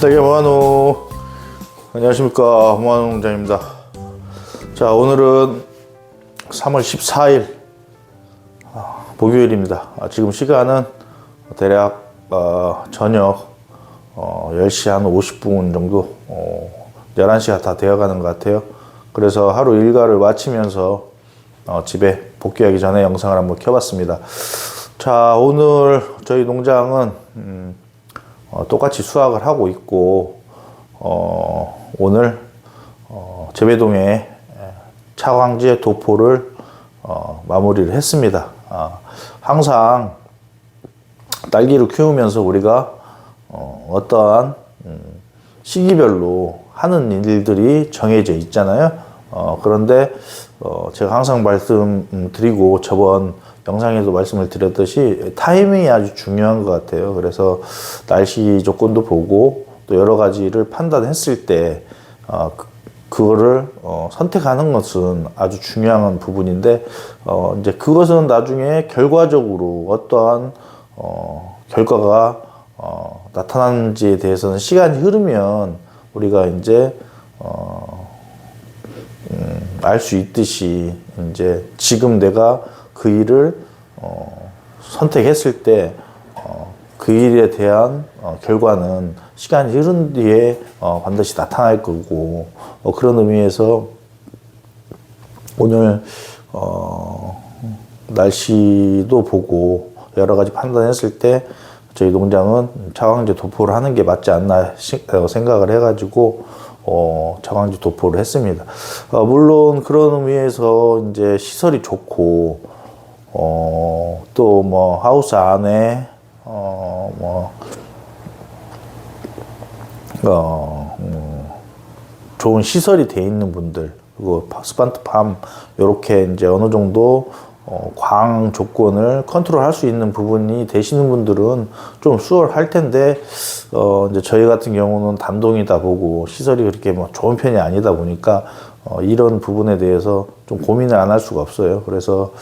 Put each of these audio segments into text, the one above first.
되게 뭐하노. 안녕하십니까, 뭐하노 농장입니다. 자, 오늘은 3월 14일 목요일입니다. 지금 시간은 대략 저녁 10시 한 50분 정도 11시가 다 되어가는 것 같아요. 그래서 하루 일과를 마치면서 집에 복귀하기 전에 영상을 한번 켜봤습니다. 자, 오늘 저희 농장은 똑같이 수확을 하고 있고, 오늘 재배동에 차광지의 도포를 마무리를 했습니다. 항상 딸기를 키우면서 우리가 어떠한 시기별로 하는 일들이 정해져 있잖아요. 그런데 제가 항상 말씀드리고 저번 영상에도 말씀을 드렸듯이 타이밍이 아주 중요한 것 같아요. 그래서 날씨 조건도 보고 또 여러 가지를 판단했을 때 그거를 선택하는 것은 아주 중요한 부분인데, 이제 그것은 나중에 결과적으로 어떠한 결과가 나타나는지에 대해서는 시간이 흐르면 우리가 이제 알 수 있듯이, 이제 지금 내가 그 일을 선택했을 때 그 일에 대한 결과는 시간이 흐른 뒤에 반드시 나타날 거고, 그런 의미에서 오늘 날씨도 보고 여러 가지 판단했을 때 저희 농장은 차광지 도포를 하는 게 맞지 않나 생각을 해가지고 차광지 도포를 했습니다. 물론 그런 의미에서 이제 시설이 좋고 또 뭐 하우스 안에 좋은 시설이 돼 있는 분들, 그리고 스판트팜 이렇게 이제 어느 정도 광 조건을 컨트롤할 수 있는 부분이 되시는 분들은 좀 수월할 텐데, 이제 저희 같은 경우는 단독이다 보고 시설이 그렇게 뭐 좋은 편이 아니다 보니까 이런 부분에 대해서 좀 고민을 안 할 수가 없어요. 그래서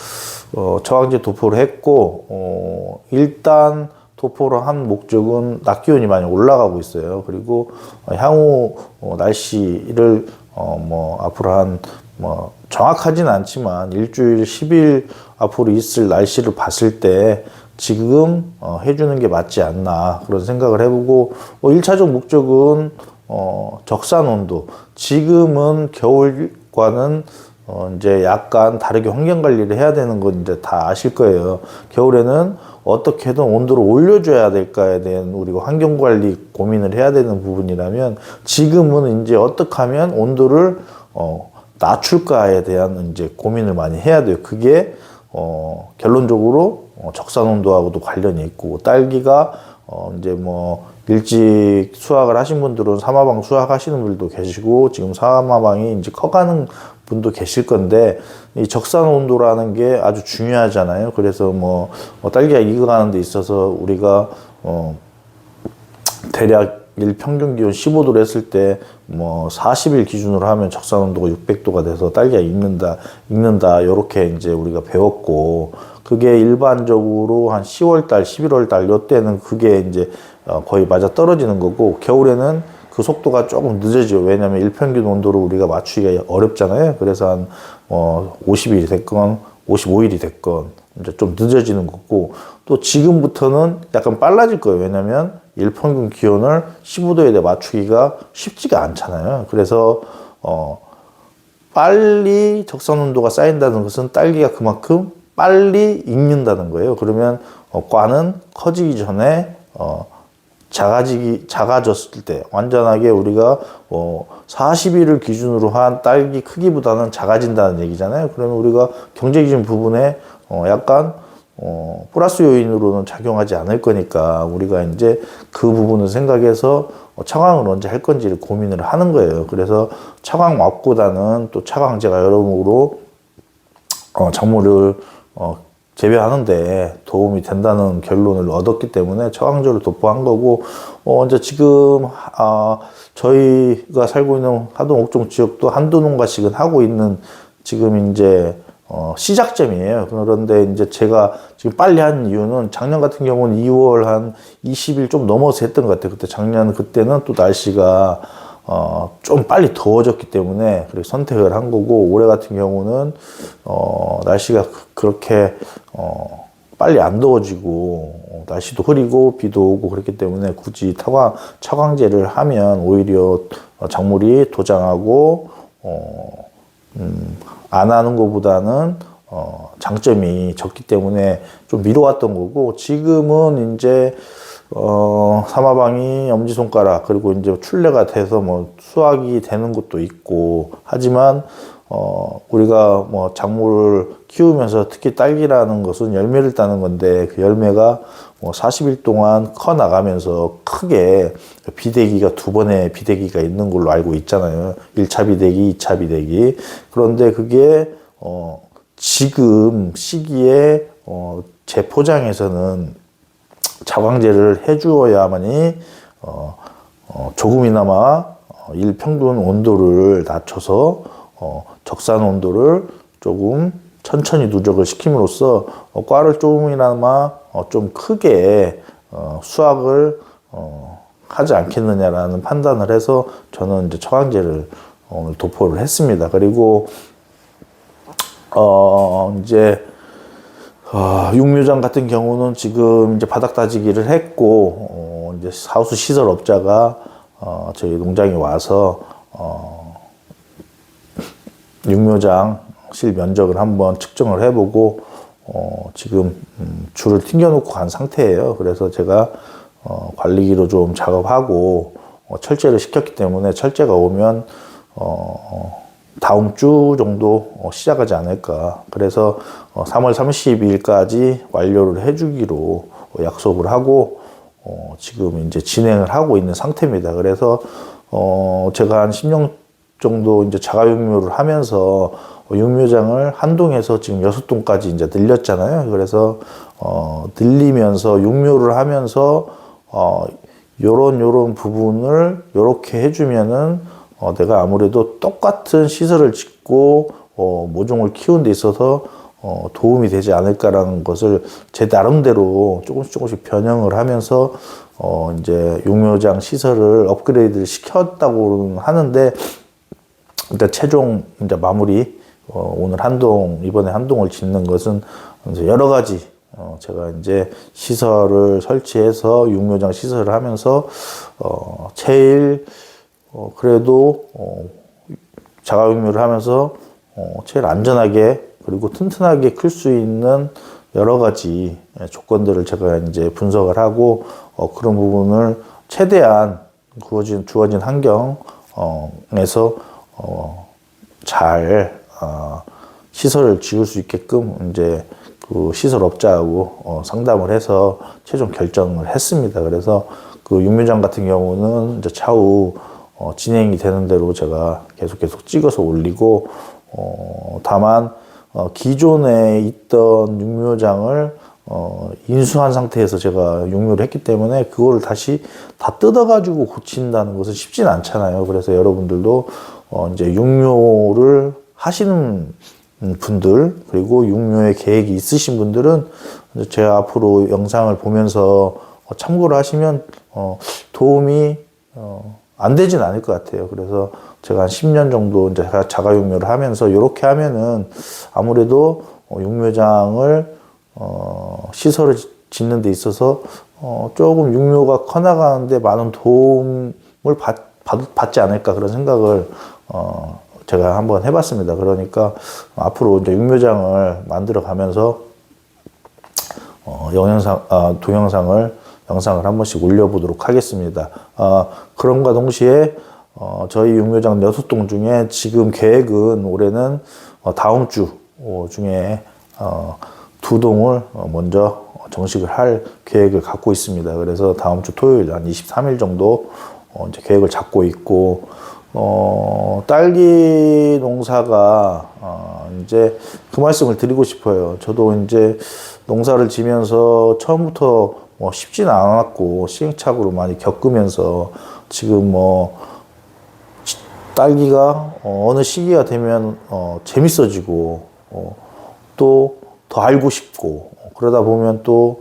차광지 도포를 했고, 일단 도포를 한 목적은 낮 기온이 많이 올라가고 있어요. 그리고 향후 날씨를 앞으로 한 정확하지는 않지만 일주일 10일 앞으로 있을 날씨를 봤을 때 지금 해주는 게 맞지 않나 그런 생각을 해보고, 1차적 목적은 적산 온도, 지금은 겨울과는 이제 약간 다르게 환경 관리를 해야 되는 건 이제 다 아실 거예요. 겨울에는 어떻게든 온도를 올려줘야 될까에 대한 우리가 환경 관리 고민을 해야 되는 부분이라면, 지금은 이제 어떻게 하면 온도를 낮출까에 대한 이제 고민을 많이 해야 돼요. 그게 결론적으로 적산 온도하고도 관련이 있고, 딸기가 이제 일찍 수확을 하신 분들은 사마방 수확하시는 분들도 계시고, 지금 사마방이 이제 커가는 분도 계실 건데, 이 적산 온도라는 게 아주 중요하잖아요. 그래서 딸기가 익어가는 데 있어서 우리가 대략 일평균 기온 15도로 했을 때 40일 기준으로 하면 적산 온도가 600도가 돼서 딸기가 익는다 이렇게 이제 우리가 배웠고, 그게 일반적으로 한 10월달, 11월달 요때는 그게 이제 거의 맞아 떨어지는 거고, 겨울에는 그 속도가 조금 늦어져요. 왜냐하면 일평균 온도를 우리가 맞추기가 어렵잖아요. 그래서 한 50일이 됐건 55일이 됐건 이제 좀 늦어지는 거고, 또 지금부터는 약간 빨라질 거예요. 왜냐하면 일평균 기온을 15도에 맞추기가 쉽지가 않잖아요. 그래서 빨리 적산 온도가 쌓인다는 것은 딸기가 그만큼 빨리 익는다는 거예요. 그러면 과는 커지기 전에 작아졌을 때, 완전하게 우리가 40일을 기준으로 한 딸기 크기보다는 작아진다는 얘기잖아요. 그러면 우리가 경제기준 부분에 약간 플러스 요인으로는 작용하지 않을 거니까, 우리가 이제 그 부분을 생각해서 차광을 언제 할 건지를 고민을 하는 거예요. 그래서 차광 맛보다는 또 차광제가 여러모로 작물을 재배하는데 도움이 된다는 결론을 얻었기 때문에 차광제를 도포한 거고, 이제 지금 저희가 살고 있는 하동 옥종 지역도 한두 농가씩은 하고 있는, 지금 이제 시작점이에요. 그런데 이제 제가 지금 빨리 한 이유는 작년 같은 경우는 2월 한 20일 좀 넘어서 했던 것 같아요. 그때는 또 날씨가 좀 빨리 더워졌기 때문에 그렇게 선택을 한 거고, 올해 같은 경우는 날씨가 그렇게 빨리 안 더워지고 날씨도 흐리고 비도 오고 그렇기 때문에 굳이 차광제를 하면 오히려 작물이 도장하고 안 하는 것보다는 장점이 적기 때문에 좀 미뤄왔던 거고, 지금은 이제 사마방이 엄지손가락, 그리고 이제 출래가 돼서 뭐 수확이 되는 것도 있고 하지만 우리가 뭐 작물을 키우면서 특히 딸기라는 것은 열매를 따는 건데, 그 열매가 뭐 40일 동안 커 나가면서 크게 비대기가 2번의 비대기가 있는 걸로 알고 있잖아요. 1차 비대기, 2차 비대기. 그런데 그게 지금 시기에 제포장에서는 자광제를 해주어야만이 조금이나마 일평균 온도를 낮춰서 적산 온도를 조금 천천히 누적을 시킴으로써 과를 조금이나마 좀 크게 수확을 하지 않겠느냐라는 판단을 해서 저는 이제 처방제를 오늘 도포를 했습니다. 그리고 이제 육묘장 같은 경우는 지금 이제 바닥 다지기를 했고, 이제 하우스 시설업자가 저희 농장에 와서 육묘장 실 면적을 한번 측정을 해보고 지금 줄을 튕겨놓고 간 상태예요. 그래서 제가 관리기로 좀 작업하고 철제를 시켰기 때문에 철제가 오면 다음 주 정도 시작하지 않을까. 그래서 3월 30일까지 완료를 해주기로 약속을 하고 지금 이제 진행을 하고 있는 상태입니다. 그래서 제가 한 10년 정도 이제 자가육묘를 하면서 육묘장을 한 동에서 지금 6동까지 이제 늘렸잖아요. 그래서 늘리면서 육묘를 하면서 요런 부분을 요렇게 해주면은 내가 아무래도 똑같은 시설을 짓고 모종을 키우는 데 있어서 도움이 되지 않을까라는 것을 제 나름대로 조금씩 변형을 하면서 이제 육묘장 시설을 업그레이드를 시켰다고 하는데, 일단 최종 이제 마무리 오늘 이번에 한 동을 짓는 것은 이제 여러 가지 제가 이제 시설을 설치해서 육묘장 시설을 하면서 제일 그래도 자가육묘를 하면서 제일 안전하게 그리고 튼튼하게 클 수 있는 여러 가지 조건들을 제가 이제 분석을 하고 그런 부분을 최대한 주어진 환경에서 잘 시설을 지을 수 있게끔 이제 그 시설업자하고 상담을 해서 최종 결정을 했습니다. 그래서 그 육묘장 같은 경우는 이제 차후 진행이 되는 대로 제가 계속 찍어서 올리고, 다만 기존에 있던 육묘장을 인수한 상태에서 제가 육묘를 했기 때문에 그거를 다시 다 뜯어가지고 고친다는 것은 쉽진 않잖아요. 그래서 여러분들도 이제 육묘를 하시는 분들, 그리고 육묘의 계획이 있으신 분들은 제가 앞으로 영상을 보면서 참고를 하시면 도움이 안 되진 않을 것 같아요. 그래서 제가 한 10년 정도 이제 자가육묘를 하면서 이렇게 하면은 아무래도 육묘장을 시설을 짓는 데 있어서 조금 육묘가 커나가는데 많은 도움을 받지 않을까, 그런 생각을 제가 한번 해봤습니다. 그러니까 앞으로 이제 육묘장을 만들어 가면서 영상을 한 번씩 올려보도록 하겠습니다. 그럼과 동시에 저희 육묘장 6동 중에 지금 계획은 올해는 다음 주 중에 2동을 먼저 정식을 할 계획을 갖고 있습니다. 그래서 다음 주 토요일 한 23일 정도 이제 계획을 잡고 있고, 딸기 농사가 이제 그 말씀을 드리고 싶어요. 저도 이제 농사를 지면서 처음부터 쉽지는 않았고 시행착오를 많이 겪으면서 지금 딸기가 어느 시기가 되면 재밌어지고 또 더 알고 싶고, 그러다 보면 또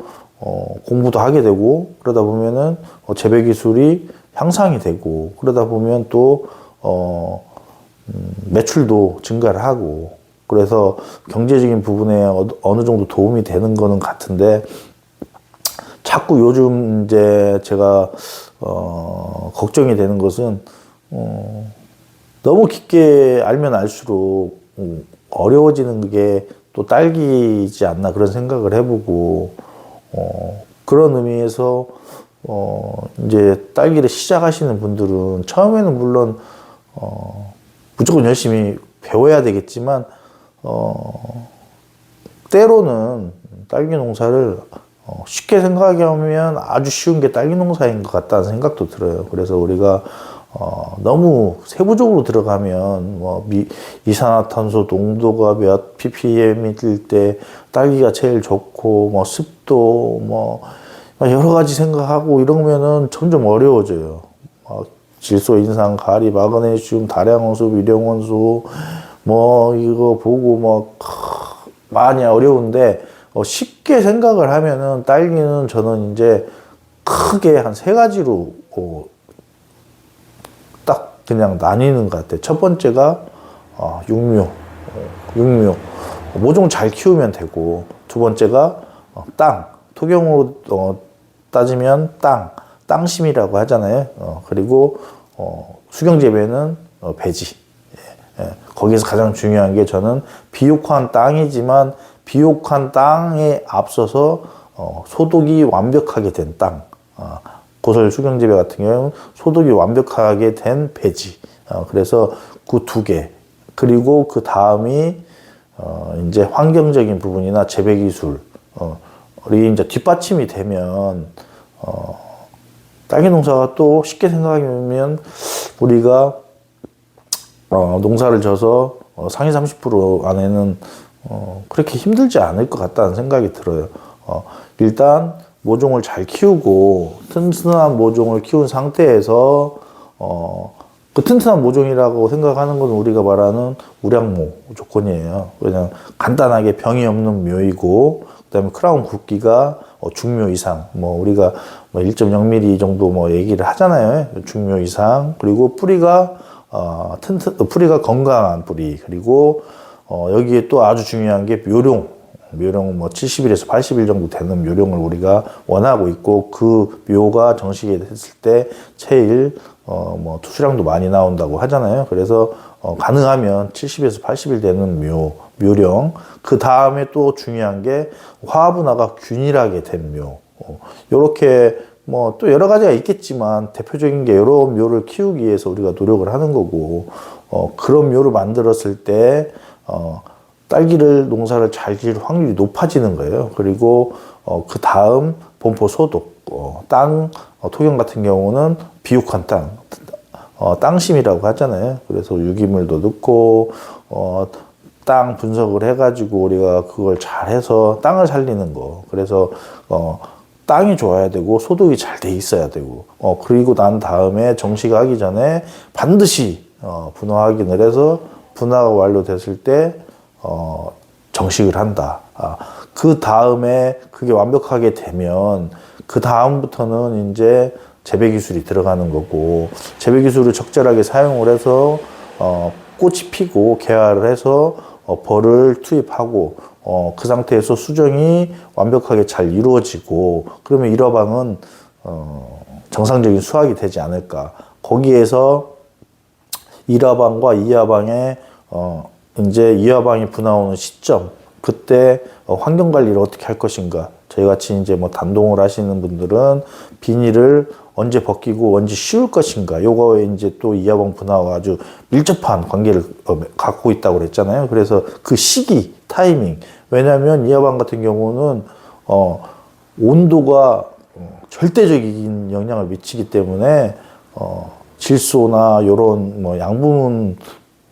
공부도 하게 되고, 그러다 보면은 재배 기술이 향상이 되고, 그러다 보면 또 매출도 증가를 하고, 그래서 경제적인 부분에 어느 정도 도움이 되는 거는 같은데, 자꾸 요즘 이제 제가 걱정이 되는 것은 너무 깊게 알면 알수록 어려워지는 게 또 딸기이지 않나 그런 생각을 해보고, 그런 의미에서 이제 딸기를 시작하시는 분들은 처음에는 물론 무조건 열심히 배워야 되겠지만, 때로는 딸기 농사를 쉽게 생각하면 아주 쉬운 게 딸기 농사인 것 같다는 생각도 들어요. 그래서 우리가 너무 세부적으로 들어가면 뭐 이산화탄소 농도가 몇 ppm일 때 딸기가 제일 좋고, 뭐 습도 뭐 여러 가지 생각하고 이러면은 점점 어려워져요. 질소, 인산, 가리, 마그네슘, 다량원소, 미량원소 뭐 이거 보고 뭐 많이 어려운데, 쉽게 생각을 하면은 딸기는 저는 이제 크게 한 세 가지로 딱 그냥 나뉘는 것 같아요. 첫 번째가 육묘, 모종 잘 키우면 되고, 두 번째가 땅, 토경으로 따지면 땅심이라고 하잖아요. 그리고 수경재배는 배지. 거기서 가장 중요한 게, 저는 비옥한 땅이지만 비옥한 땅에 앞서서 소독이 완벽하게 된 땅, 고설 수경재배 같은 경우는 소독이 완벽하게 된 배지. 그래서 그 두 개, 그리고 그 다음이 이제 환경적인 부분이나 재배 기술, 이 이제 뒷받침이 되면 딸기 농사가 또 쉽게 생각하면, 우리가 농사를 져서 상위 30% 안에는 그렇게 힘들지 않을 것 같다는 생각이 들어요. 일단 모종을 잘 키우고 튼튼한 모종을 키운 상태에서 그 튼튼한 모종이라고 생각하는 건 우리가 말하는 우량모 조건이에요. 그냥 간단하게 병이 없는 묘이고, 그다음에 크라운 굵기가 중묘 이상, 뭐 우리가 1.0mm 정도 뭐 얘기를 하잖아요. 중묘 이상, 그리고 뿌리가 뿌리가 건강한 뿌리, 그리고 여기에 또 아주 중요한 게 묘령 뭐 70일에서 80일 정도 되는 묘령을 우리가 원하고 있고, 그 묘가 정식이 됐을 때 체일 뭐 투수량도 많이 나온다고 하잖아요. 그래서 가능하면 70에서 80일 되는 묘령, 그 다음에 또 중요한 게 화분화가 균일하게 된 묘. 요렇게 뭐 또 여러 가지가 있겠지만, 대표적인 게 여러 묘를 키우기 위해서 우리가 노력을 하는 거고, 그런 묘를 만들었을 때 딸기를 농사를 잘 지을 확률이 높아지는 거예요. 그리고 그 다음 본포 소독, 토경 같은 경우는 비옥한 땅심이라고 하잖아요. 그래서 유기물도 넣고 땅 분석을 해가지고 우리가 그걸 잘해서 땅을 살리는 거. 그래서 땅이 좋아야 되고 소독이 잘 돼 있어야 되고, 그리고 난 다음에 정식하기 전에 반드시 분화 확인을 해서, 분화가 완료됐을 때 정식을 한다. 그 다음에 그게 완벽하게 되면 그 다음부터는 이제 재배 기술이 들어가는 거고, 재배 기술을 적절하게 사용을 해서 꽃이 피고 개화를 해서 벌을 투입하고, 그 상태에서 수정이 완벽하게 잘 이루어지고, 그러면 1화방은 정상적인 수확이 되지 않을까. 거기에서 1화방과 2화방에 이제 2화방이 분화오는 시점, 그때 환경 관리를 어떻게 할 것인가. 저희 같이 이제 뭐 단동을 하시는 분들은 비닐을 언제 벗기고 언제 씌울 것인가. 요거에 이제 또 2화방 분화와 아주 밀접한 관계를 갖고 있다고 그랬잖아요. 그래서 그 시기, 타이밍. 왜냐하면 2화방 같은 경우는 온도가 절대적인 영향을 미치기 때문에 질소나 요런 뭐 양분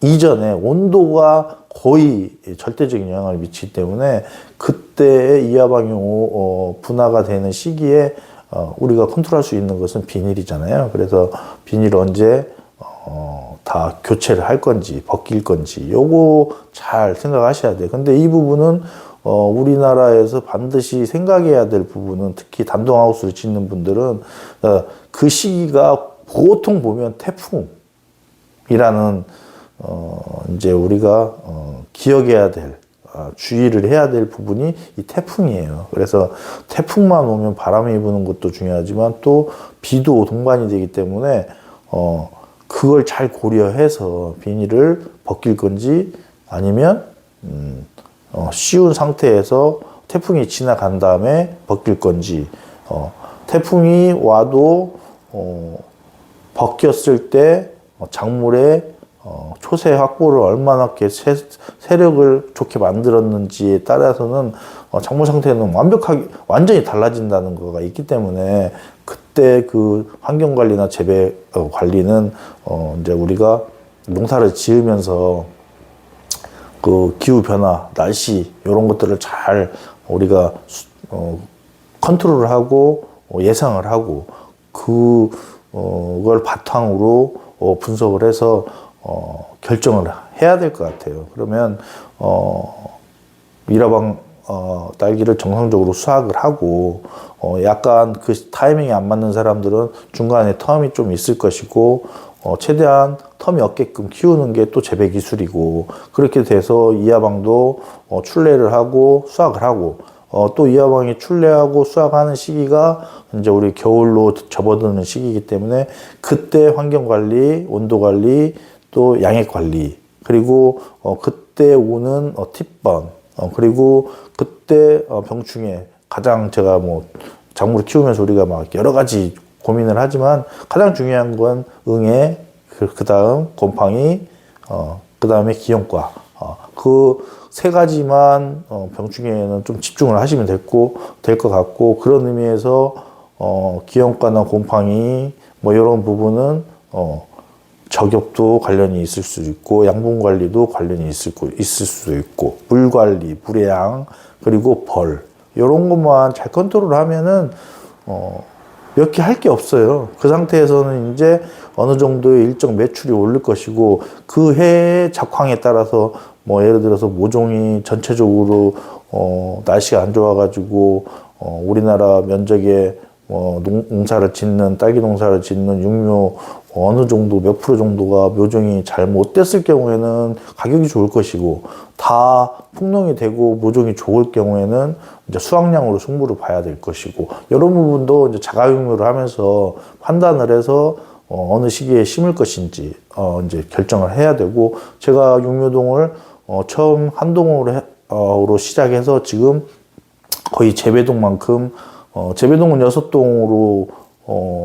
이전에 온도가 거의 절대적인 영향을 미치기 때문에, 그때 이하방이 분화가 되는 시기에 우리가 컨트롤할 수 있는 것은 비닐이잖아요. 그래서 비닐을 언제 다 교체를 할 건지 벗길 건지 요거 잘 생각하셔야 돼요. 근데 이 부분은 우리나라에서 반드시 생각해야 될 부분은 특히 단독하우스를 짓는 분들은 그 시기가 보통 보면 태풍이라는 이제 우리가 기억해야 될 주의를 해야 될 부분이 이 태풍이에요. 그래서 태풍만 오면 바람이 부는 것도 중요하지만 또 비도 동반이 되기 때문에 그걸 잘 고려해서 비닐을 벗길 건지 아니면 씌운 상태에서 태풍이 지나간 다음에 벗길 건지 태풍이 와도 벗겼을 때 작물의 초세 확보를 얼마나 이렇게 세력을 좋게 만들었는지에 따라서는 작물 상태는 완전히 달라진다는 거가 있기 때문에 그때 그 환경 관리나 재배 관리는 이제 우리가 농사를 지으면서 그 기후 변화, 날씨 이런 것들을 잘 우리가 컨트롤을 하고 예상을 하고 그걸 바탕으로 분석을 해서 결정을 해야 될 것 같아요. 그러면 미라방 딸기를 정상적으로 수확을 하고 약간 그 타이밍이 안 맞는 사람들은 중간에 텀이 좀 있을 것이고 최대한 텀이 없게끔 키우는 게 또 재배 기술이고 그렇게 돼서 이하방도 출래를 하고 수확을 하고 또 이하방이 출래하고 수확하는 시기가 이제 우리 겨울로 접어드는 시기이기 때문에 그때 환경 관리, 온도 관리, 또 양액 관리 그리고 그때 오는 팁번 그리고 그때 병충해 가장 제가 뭐 작물을 키우면서 우리가 막 여러 가지 고민을 하지만 가장 중요한 건 응애 그 다음 곰팡이 그 다음에 기형과 그 세 가지만 병충해에는 좀 집중을 하시면 될 것 같고 그런 의미에서 기형과나 곰팡이 뭐 이런 부분은 저격도 관련이 있을 수 있고 양분 관리도 관련이 있을 수도 있고 물 관리, 물의 양 그리고 벌 이런 것만 잘 컨트롤하면은 몇 개 할 게 없어요. 그 상태에서는 이제 어느 정도의 일정 매출이 오를 것이고 그 해의 작황에 따라서 뭐 예를 들어서 모종이 전체적으로 날씨가 안 좋아가지고 우리나라 면적에 농사를 짓는 딸기 농사를 짓는 육묘 어느 정도 몇 프로 정도가 묘종이 잘 못 됐을 경우에는 가격이 좋을 것이고 다 풍농이 되고 모종이 좋을 경우에는 이제 수확량으로 승부를 봐야 될 것이고 이런 부분도 이제 자가육묘를 하면서 판단을 해서 어느 시기에 심을 것인지 이제 결정을 해야 되고 제가 육묘동을 처음 한 동으로 시작해서 지금 거의 재배동만큼 재배동은 6동으로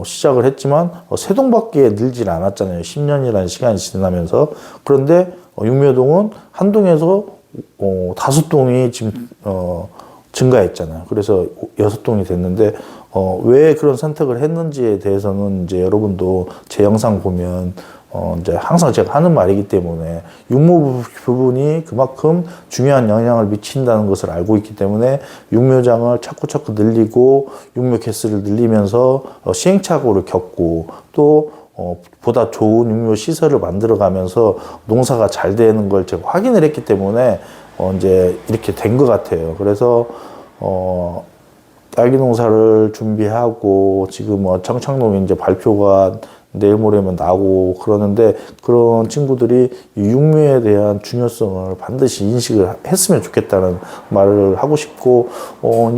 시작을 했지만 세 동밖에 늘질 않았잖아요. 10년이라는 시간이 지나면서. 그런데 육묘동은 한 동에서 5동이 지금 증가했잖아요. 그래서 6동이 됐는데 왜 그런 선택을 했는지에 대해서는 이제 여러분도 제 영상 보면 이제 항상 제가 하는 말이기 때문에 육묘 부분이 그만큼 중요한 영향을 미친다는 것을 알고 있기 때문에 육묘장을 자꾸 늘리고 육묘 개수를 늘리면서 시행착오를 겪고 또 보다 좋은 육묘 시설을 만들어 가면서 농사가 잘 되는 걸 제가 확인을 했기 때문에 이제 이렇게 된 것 같아요. 그래서 딸기 농사를 준비하고 지금 청창농 이제 발표가 내일 모레면 나고 그러는데 그런 친구들이 육묘에 대한 중요성을 반드시 인식을 했으면 좋겠다는 말을 하고 싶고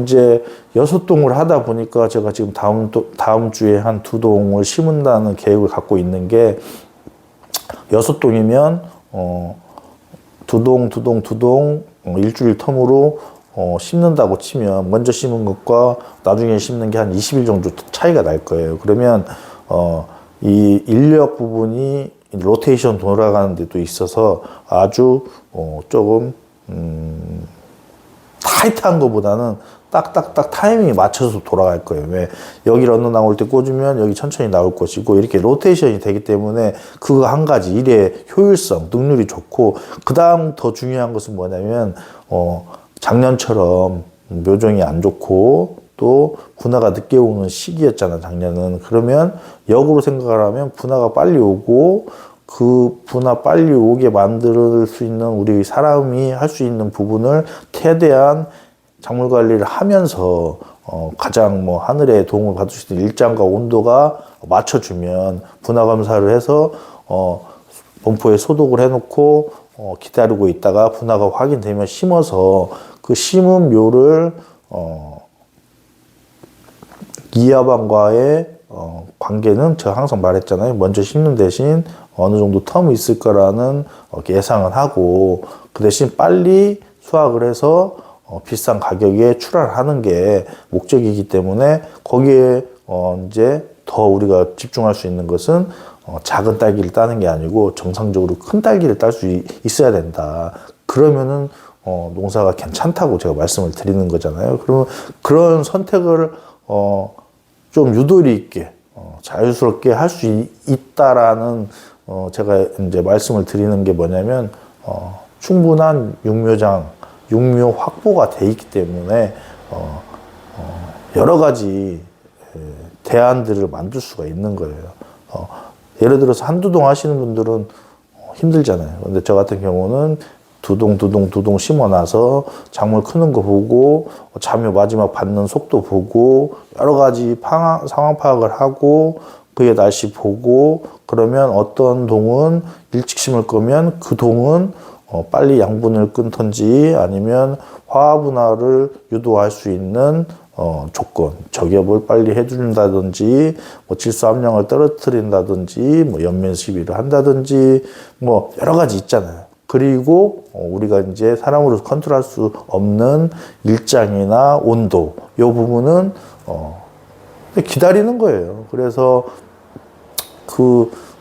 이제 6동을 하다 보니까 제가 지금 다음 주에 한 2동을 심은다는 계획을 갖고 있는 게 6동이면 2동 일주일 텀으로 심는다고 치면 먼저 심은 것과 나중에 심는 게 한 20일 정도 차이가 날 거예요. 그러면 이 인력 부분이 로테이션 돌아가는 데도 있어서 아주 조금 타이트한 것보다는 딱딱딱 타이밍에 맞춰서 돌아갈 거예요. 왜 여기 런너 나올 때 꽂으면 여기 천천히 나올 것이고 이렇게 로테이션이 되기 때문에 그거 한 가지 일의 효율성, 능률이 좋고 그 다음 더 중요한 것은 뭐냐면 작년처럼 묘종이 안 좋고 또 분화가 늦게 오는 시기였잖아 작년은. 그러면 역으로 생각을 하면 분화가 빨리 오고 그 분화 빨리 오게 만들 수 있는 우리 사람이 할 수 있는 부분을 최대한 작물 관리를 하면서 가장 뭐 하늘의 도움을 받을 수 있는 일장과 온도가 맞춰주면 분화 검사를 해서 범포에 소독을 해놓고 기다리고 있다가 분화가 확인되면 심어서 그 심은 묘를 이하방과의 관계는 제가 항상 말했잖아요. 먼저 심는 대신 어느 정도 텀이 있을 거라는 예상을 하고 그 대신 빨리 수확을 해서 비싼 가격에 출하하는 게 목적이기 때문에 거기에 이제 더 우리가 집중할 수 있는 것은 작은 딸기를 따는 게 아니고 정상적으로 큰 딸기를 딸 수 있어야 된다. 그러면은 농사가 괜찮다고 제가 말씀을 드리는 거잖아요. 그러면 그런 선택을 좀 유도리 있게 자유스럽게 할 수 있다라는 제가 이제 말씀을 드리는 게 뭐냐면 충분한 육묘 확보가 돼 있기 때문에 여러 가지 대안들을 만들 수가 있는 거예요. 예를 들어서 한두 동 하시는 분들은 힘들잖아요. 근데 저 같은 경우는 두 동 심어놔서 작물 크는 거 보고 자묘 마지막 받는 속도 보고 여러 가지 상황 파악을 하고 그의 날씨 보고 그러면 어떤 동은 일찍 심을 거면 그 동은 빨리 양분을 끊던지 아니면 화분화를 유도할 수 있는 조건, 저기압을 빨리 해준다든지, 뭐 질소 함량을 떨어뜨린다든지, 뭐 연면 시비를 한다든지, 뭐 여러 가지 있잖아요. 그리고 우리가 이제 사람으로 컨트롤할 수 없는 일장이나 온도, 이 부분은 기다리는 거예요. 그래서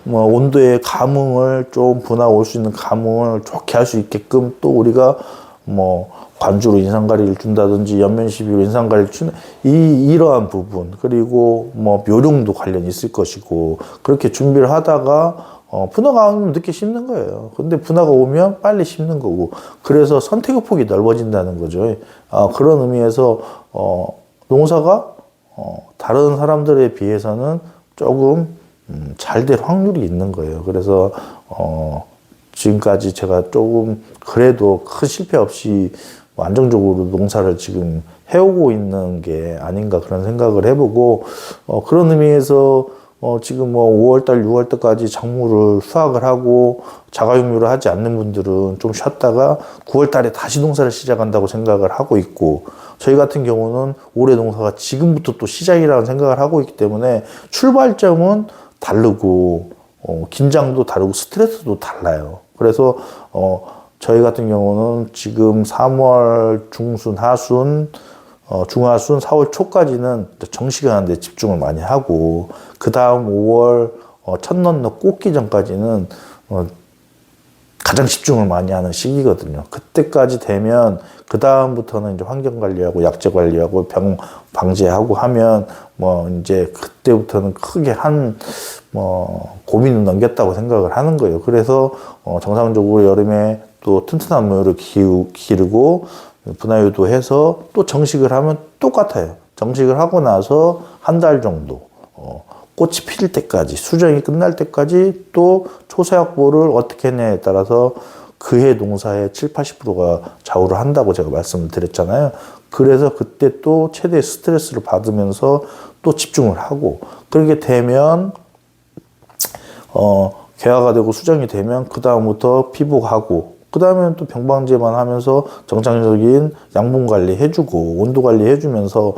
뭐 온도의 감응을 좀 분화 올 수 있는 감응을 좋게 할 수 있게끔 또 우리가 뭐 관주로 인상가리를 준다든지 연면 시비로 인상가리를 주는 이러한 부분 그리고 뭐 묘령도 관련이 있을 것이고 그렇게 준비를 하다가 분화가 오면 늦게 심는 거예요. 근데 분화가 오면 빨리 심는 거고 그래서 선택의 폭이 넓어진다는 거죠. 그런 의미에서 농사가 다른 사람들에 비해서는 조금 잘 될 확률이 있는 거예요. 그래서 지금까지 제가 조금 그래도 큰 실패 없이 안정적으로 농사를 지금 해오고 있는 게 아닌가 그런 생각을 해보고 그런 의미에서 지금 뭐 5월달, 6월달까지 작물을 수확을 하고 자가육묘를 하지 않는 분들은 좀 쉬었다가 9월달에 다시 농사를 시작한다고 생각을 하고 있고 저희 같은 경우는 올해 농사가 지금부터 또 시작이라는 생각을 하고 있기 때문에 출발점은 다르고 긴장도 다르고 스트레스도 달라요. 그래서 저희 같은 경우는 지금 3월 중순, 하순, 중하순, 4월 초까지는 정식하는 데 집중을 많이 하고 그 다음 5월 첫넌너 꽂기 전까지는 가장 집중을 많이 하는 시기거든요. 그때까지 되면 그 다음부터는 이제 환경 관리하고 약재 관리하고 병 방제하고 하면 뭐 이제 그때부터는 크게 고민을 넘겼다고 생각을 하는 거예요. 그래서 정상적으로 여름에 또 튼튼한 묘를 기르고 분화유도 해서 또 정식을 하면 똑같아요. 정식을 하고 나서 한 달 정도 꽃이 필 때까지 수정이 끝날 때까지 또 초세 확보를 어떻게 했냐에 따라서 그해 농사의 70~80%가 좌우를 한다고 제가 말씀을 드렸잖아요. 그래서 그때 또 최대 스트레스를 받으면서 또 집중을 하고 그렇게 되면 개화가 되고 수정이 되면 그 다음부터 피복하고 그 다음에는 또 병방제만 하면서 정상적인 양분 관리 해주고 온도 관리 해주면서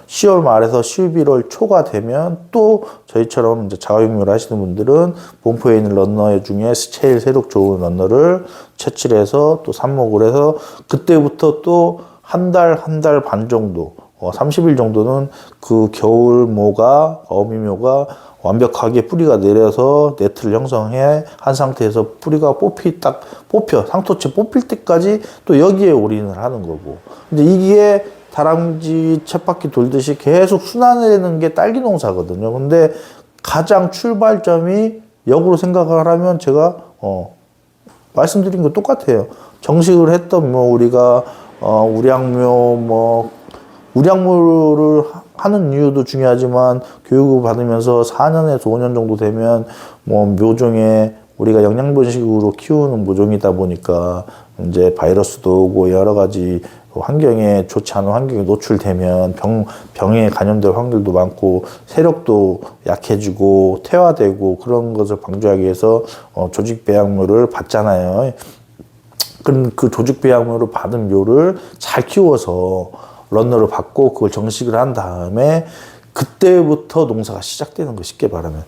10월 말에서 11월 초가 되면 또 저희처럼 이제 자가육묘를 하시는 분들은 본포에 있는 런너 중에 제일 세력 좋은 런너를 채취를 해서 또 삽목을 해서 그때부터 또 한 달 반 정도 30일 정도는 그 겨울모가 어미묘가 완벽하게 뿌리가 내려서 네트를 형성해 한 상태에서 뿌리가 뽑혀 상토체 뽑힐 때까지 또 여기에 올인을 하는 거고 근데 이게 다람쥐 쳇바퀴 돌듯이 계속 순환되는 게 딸기 농사거든요. 근데 가장 출발점이 역으로 생각을 하면 제가 말씀드린 거 똑같아요. 정식을 했던 뭐 우리가 우량묘 우량묘를 하는 이유도 중요하지만 교육을 받으면서 4년에서 5년 정도 되면 뭐 묘종의 우리가 영양분식으로 키우는 모종이다 보니까 이제 바이러스도 오고 여러 가지 환경에 좋지 않은 환경에 노출되면 병에 감염될 확률도 많고 세력도 약해지고 퇴화되고 그런 것을 방지하기 위해서 조직 배양물을 받잖아요. 그럼 그 조직 배양물을 받은 묘를 잘 키워서 런너를 받고 그걸 정식을 한 다음에 그때부터 농사가 시작되는 거, 쉽게 말하면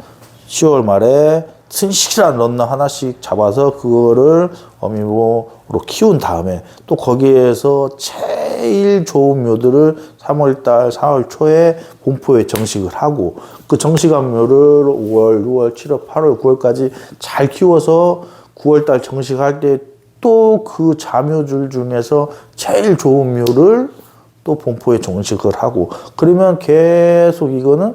10월 말에 튼실한 런너 하나씩 잡아서 그거를 어미모로 키운 다음에 또 거기에서 제일 좋은 묘들을 3월달, 4월 초에 본포에 정식을 하고 그 정식한 묘를 5월, 6월, 7월, 8월, 9월까지 잘 키워서 9월달 정식할 때 또 그 자묘줄 중에서 제일 좋은 묘를 또 본포에 정식을 하고 그러면 계속 이거는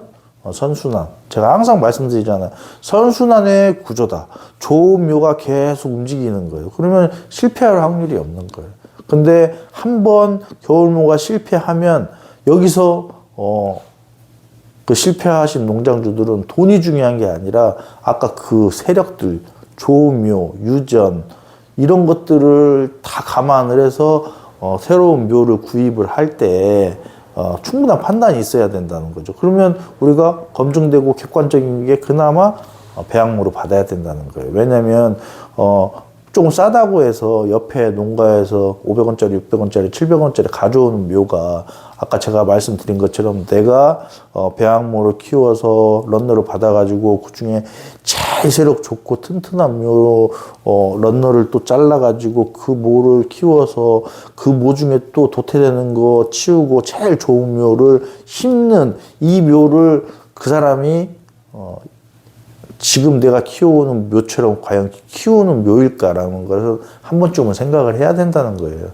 선순환. 제가 항상 말씀드리잖아요. 선순환의 구조다. 좋은 묘가 계속 움직이는 거예요. 그러면 실패할 확률이 없는 거예요. 근데 한번 겨울모가 실패하면 여기서 그 실패하신 농장주들은 돈이 중요한 게 아니라 아까 그 세력들, 좋은 묘, 유전 이런 것들을 다 감안을 해서 새로운 묘를 구입을 할 때 충분한 판단이 있어야 된다는 거죠. 그러면 우리가 검증되고 객관적인 게 그나마 배양모로 받아야 된다는 거예요. 왜냐면 조금 싸다고 해서 옆에 농가에서 500원짜리, 600원짜리, 700원짜리 가져오는 묘가 아까 제가 말씀드린 것처럼 내가 배양모를 키워서 런너를 받아가지고 그 중에 제일 세력 좋고 튼튼한 묘 런너를 또 잘라가지고 그 모를 키워서 그 모 중에 또 도태되는 거 치우고 제일 좋은 묘를 심는 이 묘를 그 사람이 지금 내가 키워오는 묘처럼 과연 키우는 묘일까라는 것을 한 번쯤은 생각을 해야 된다는 거예요.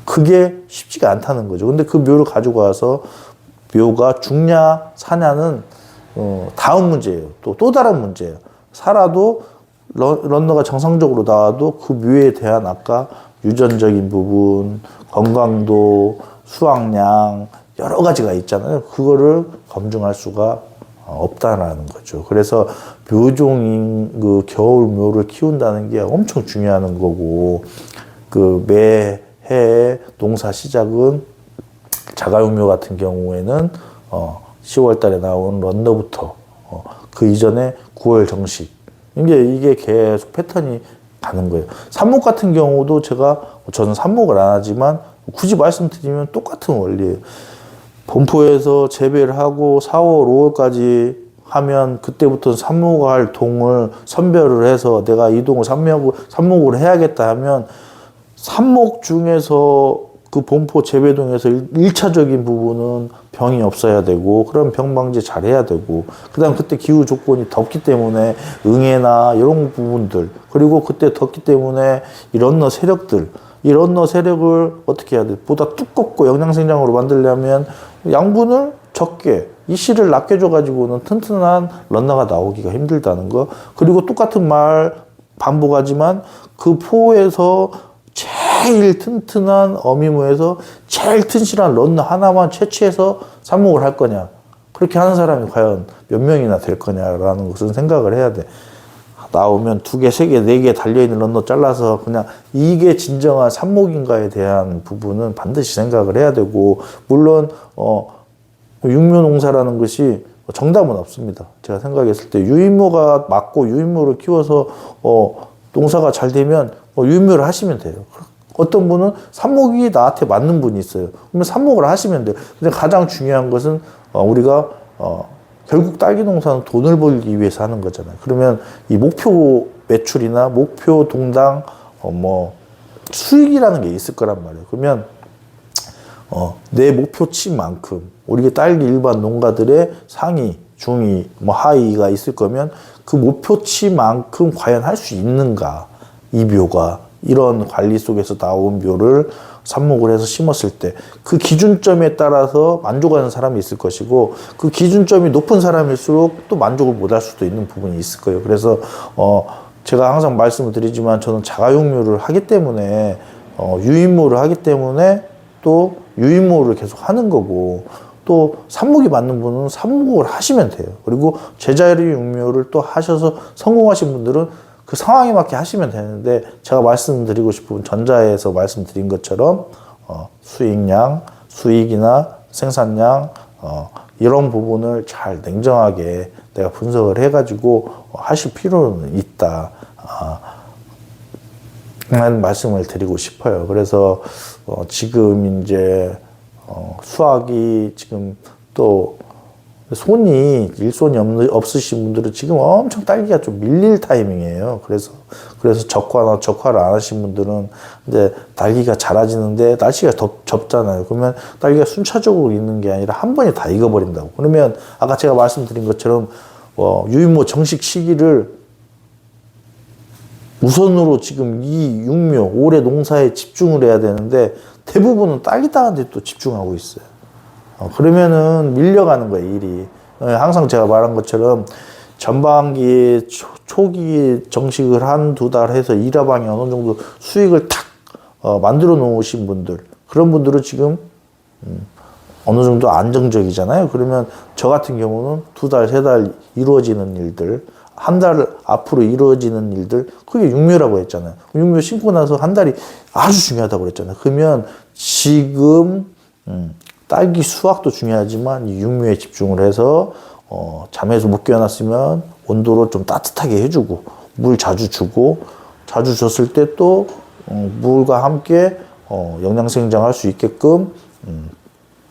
그게 쉽지가 않다는 거죠. 근데 그 묘를 가지고 와서 묘가 죽냐 사냐는 다음 문제예요. 또 다른 문제예요. 살아도 런너가 정상적으로 나와도 그 묘에 대한 아까 유전적인 부분, 건강도, 수확량 여러 가지가 있잖아요. 그거를 검증할 수가 없다라는 거죠. 그래서 묘종인 그 겨울 묘를 키운다는 게 엄청 중요한 거고 그 매해 농사 시작은 자가용묘 같은 경우에는 10월 달에 나온 런너부터 그 이전에 9월 정식 이게 계속 패턴이 가는 거예요. 삽목 같은 경우도 저는 삽목을 안 하지만 굳이 말씀드리면 똑같은 원리예요. 본포에서 재배를 하고 4월, 5월까지 하면 그때부터 삽목할 동을 선별을 해서 내가 이 동을 삽목을 해야겠다 하면 삽목 중에서 그 본포 재배동에서 1차적인 부분은 병이 없어야 되고 그런 병 방지 잘 해야 되고 그다음 그때 기후 조건이 덥기 때문에 응애나 이런 부분들 그리고 그때 덥기 때문에 이 런너 세력들 이 런너 세력을 어떻게 해야 돼? 보다 두껍고 영양생장으로 만들려면 양분을 적게 이 씨를 낮게 줘가지고는 튼튼한 런너가 나오기가 힘들다는 거. 그리고 똑같은 말 반복하지만 그 포에서 제일 튼튼한 어미무에서 제일 튼실한 런너 하나만 채취해서 삽목을 할 거냐. 그렇게 하는 사람이 과연 몇 명이나 될 거냐라는 것은 생각을 해야 돼. 나오면 2개, 3개, 4개 달려있는 런너 잘라서 그냥 이게 진정한 삽목인가에 대한 부분은 반드시 생각을 해야 되고, 물론, 육묘 농사라는 것이 정답은 없습니다. 제가 생각했을 때 유인모가 맞고 유인모를 키워서, 농사가 잘 되면 유인모를 하시면 돼요. 어떤 분은 삽목이 나한테 맞는 분이 있어요. 그러면 삽목을 하시면 돼요. 근데 가장 중요한 것은, 우리가, 결국 딸기 농사는 돈을 벌기 위해서 하는 거잖아요. 그러면 이 목표 매출이나 목표 동당 수익이라는 게 있을 거란 말이에요. 그러면 내 목표치만큼 우리 딸기 일반 농가들의 상위, 중위, 하위가 있을 거면 그 목표치만큼 과연 할 수 있는가, 이 묘가 이런 관리 속에서 나온 묘를 삽목을 해서 심었을 때 그 기준점에 따라서 만족하는 사람이 있을 것이고, 그 기준점이 높은 사람일수록 또 만족을 못할 수도 있는 부분이 있을 거예요. 그래서 제가 항상 말씀을 드리지만 저는 자가용묘를 하기 때문에 유인모를 하기 때문에 또 유인모를 계속 하는 거고, 또 삽목이 맞는 분은 삽목을 하시면 돼요. 그리고 제자리 육묘를 또 하셔서 성공하신 분들은 그 상황에 맞게 하시면 되는데, 제가 말씀드리고 싶은 전자에서 말씀드린 것처럼 수익량, 수익이나 생산량 이런 부분을 잘 냉정하게 내가 분석을 해가지고 하실 필요는 있다. 라는 말씀을 드리고 싶어요. 그래서 지금 이제 수확이 지금 또 일손이 없으신 분들은 지금 엄청 딸기가 좀 밀릴 타이밍이에요. 그래서 적화를 안 하신 분들은 이제 딸기가 자라지는데 날씨가 덥잖아요. 그러면 딸기가 순차적으로 익는 게 아니라 한 번에 다 익어버린다고. 그러면 아까 제가 말씀드린 것처럼 유인모 정식 시기를 우선으로 지금 이 육묘 올해 농사에 집중을 해야 되는데 대부분은 딸기 따는데 또 집중하고 있어요. 그러면은 밀려가는 거예요, 일이. 항상 제가 말한 것처럼 전반기 초기 정식을 한두 달 해서 1화방에 어느 정도 수익을 탁 만들어 놓으신 분들, 그런 분들은 지금 어느 정도 안정적이잖아요. 그러면 저 같은 경우는 2달, 3달 이루어지는 일들, 한 달 앞으로 이루어지는 일들, 그게 육묘라고 했잖아요. 육묘 심고 나서 한 달이 아주 중요하다고 그랬잖아요. 그러면 지금 딸기 수확도 중요하지만 이 육묘에 집중을 해서 잠에서 못 깨어났으면 온도로 좀 따뜻하게 해주고, 물 자주 주고, 자주 줬을 때 또 물과 함께 영양생장할 수 있게끔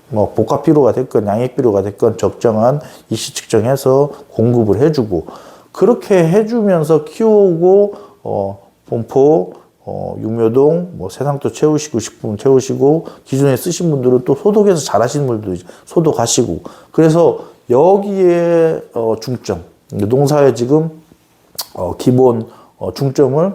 뭐 복합비료가 됐건 양액비료가 됐건 적정한 일시 측정해서 공급을 해주고, 그렇게 해주면서 키우고 본포 육묘동 뭐 세상도 채우시고 싶으면 채우시고, 기존에 쓰신 분들은 또 소독해서 잘하시는 분들도 소독하시고, 그래서 여기에 중점, 농사에 지금 기본 중점을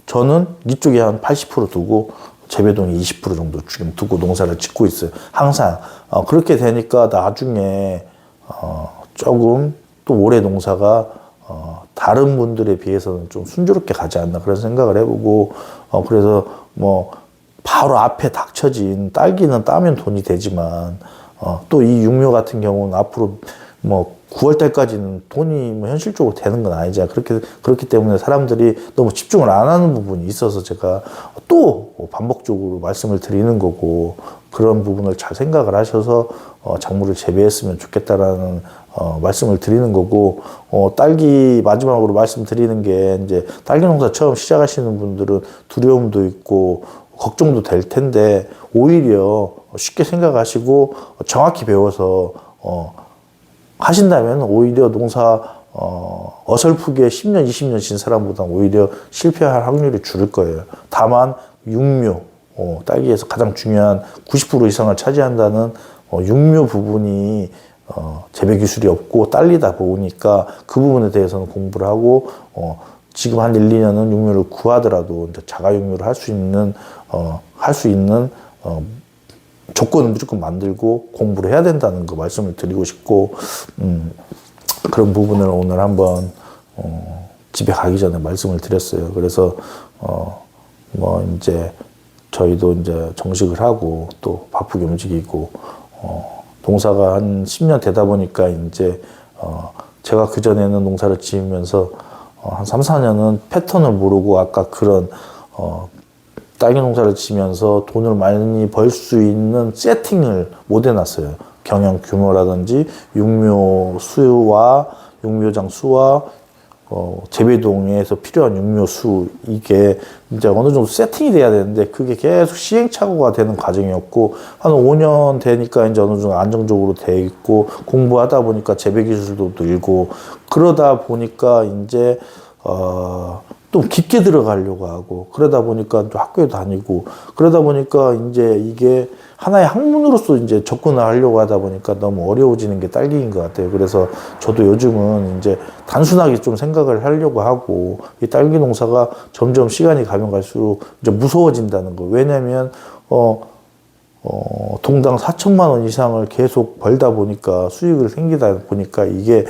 저는 이쪽에 한 80% 두고 재배동이 20% 정도 지금 두고 농사를 짓고 있어요. 항상 그렇게 되니까 나중에 조금 또 올해 농사가 다른 분들에 비해서는 좀 순조롭게 가지 않나 그런 생각을 해보고, 그래서 뭐 바로 앞에 닥쳐진 딸기는 따면 돈이 되지만 또 이 육묘 같은 경우는 앞으로 뭐 9월 달까지는 돈이 뭐 현실적으로 되는 건 아니잖아요. 그렇기 때문에 사람들이 너무 집중을 안 하는 부분이 있어서 제가 또 반복적으로 말씀을 드리는 거고, 그런 부분을 잘 생각을 하셔서 작물을 재배했으면 좋겠다라는 말씀을 드리는 거고, 딸기 마지막으로 말씀드리는 게, 이제 딸기 농사 처음 시작하시는 분들은 두려움도 있고 걱정도 될 텐데, 오히려 쉽게 생각하시고 정확히 배워서 하신다면 오히려 농사 어설프게 10년, 20년 진 사람보다는 오히려 실패할 확률이 줄을 거예요. 다만 육묘, 딸기에서 가장 중요한 90% 이상을 차지한다는 육묘 부분이 재배 기술이 없고 딸리다 보니까 그 부분에 대해서는 공부를 하고, 지금 한 1, 2년은 육묘를 구하더라도 이제 자가 육묘를 할 수 있는 조건을 무조건 만들고 공부를 해야 된다는 거 말씀을 드리고 싶고, 그런 부분을 오늘 한번 집에 가기 전에 말씀을 드렸어요. 그래서 뭐 이제 저희도 이제 정식을 하고 또 바쁘게 움직이고, 농사가 한 10년 되다 보니까 이제 제가 그전에는 농사를 지으면서 한 3, 4년은 패턴을 모르고 아까 그런 딸기 농사를 지면서 돈을 많이 벌 수 있는 세팅을 못 해놨어요. 경영 규모라든지 육묘 수와 육묘장 수와 재배동에서 필요한 육묘 수, 이게 이제 어느 정도 세팅이 돼야 되는데 그게 계속 시행착오가 되는 과정이었고, 한 5년 되니까 이제 어느 정도 안정적으로 돼 있고, 공부하다 보니까 재배 기술도 늘고, 그러다 보니까 이제 또 깊게 들어가려고 하고, 그러다 보니까 또 학교에 다니고, 그러다 보니까 이제 이게 하나의 학문으로서 이제 접근을 하려고 하다 보니까 너무 어려워지는 게 딸기인 것 같아요. 그래서 저도 요즘은 이제 단순하게 좀 생각을 하려고 하고, 이 딸기 농사가 점점 시간이 가면 갈수록 이제 무서워진다는 거. 왜냐면, 동당 4천만 원 이상을 계속 벌다 보니까, 수익을 생기다 보니까 이게,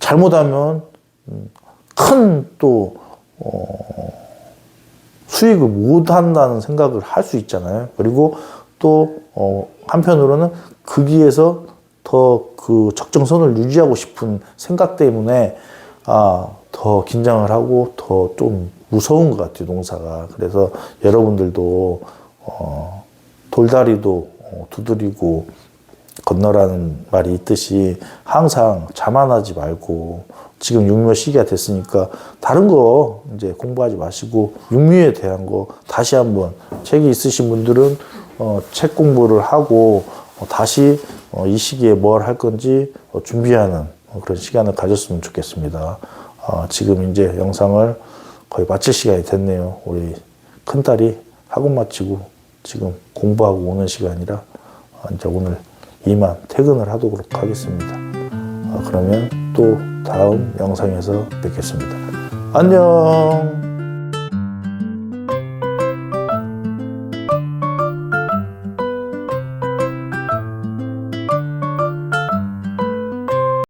잘못하면, 큰 또, 수익을 못 한다는 생각을 할 수 있잖아요. 그리고 또 한편으로는 거기에서 더 그 적정선을 유지하고 싶은 생각 때문에 더 긴장을 하고 더 좀 무서운 것 같아요, 농사가. 그래서 여러분들도 돌다리도 두드리고 건너라는 말이 있듯이 항상 자만하지 말고, 지금 육묘 시기가 됐으니까 다른 거 이제 공부하지 마시고 육묘에 대한 거 다시 한번, 책이 있으신 분들은 책 공부를 하고 다시 이 시기에 뭘 할 건지 준비하는 그런 시간을 가졌으면 좋겠습니다. 지금 이제 영상을 거의 마칠 시간이 됐네요. 우리 큰딸이 학원 마치고 지금 공부하고 오는 시간이라 이제 오늘 이만 퇴근을 하도록 하겠습니다. 그러면 또 다음 영상에서 뵙겠습니다. 안녕.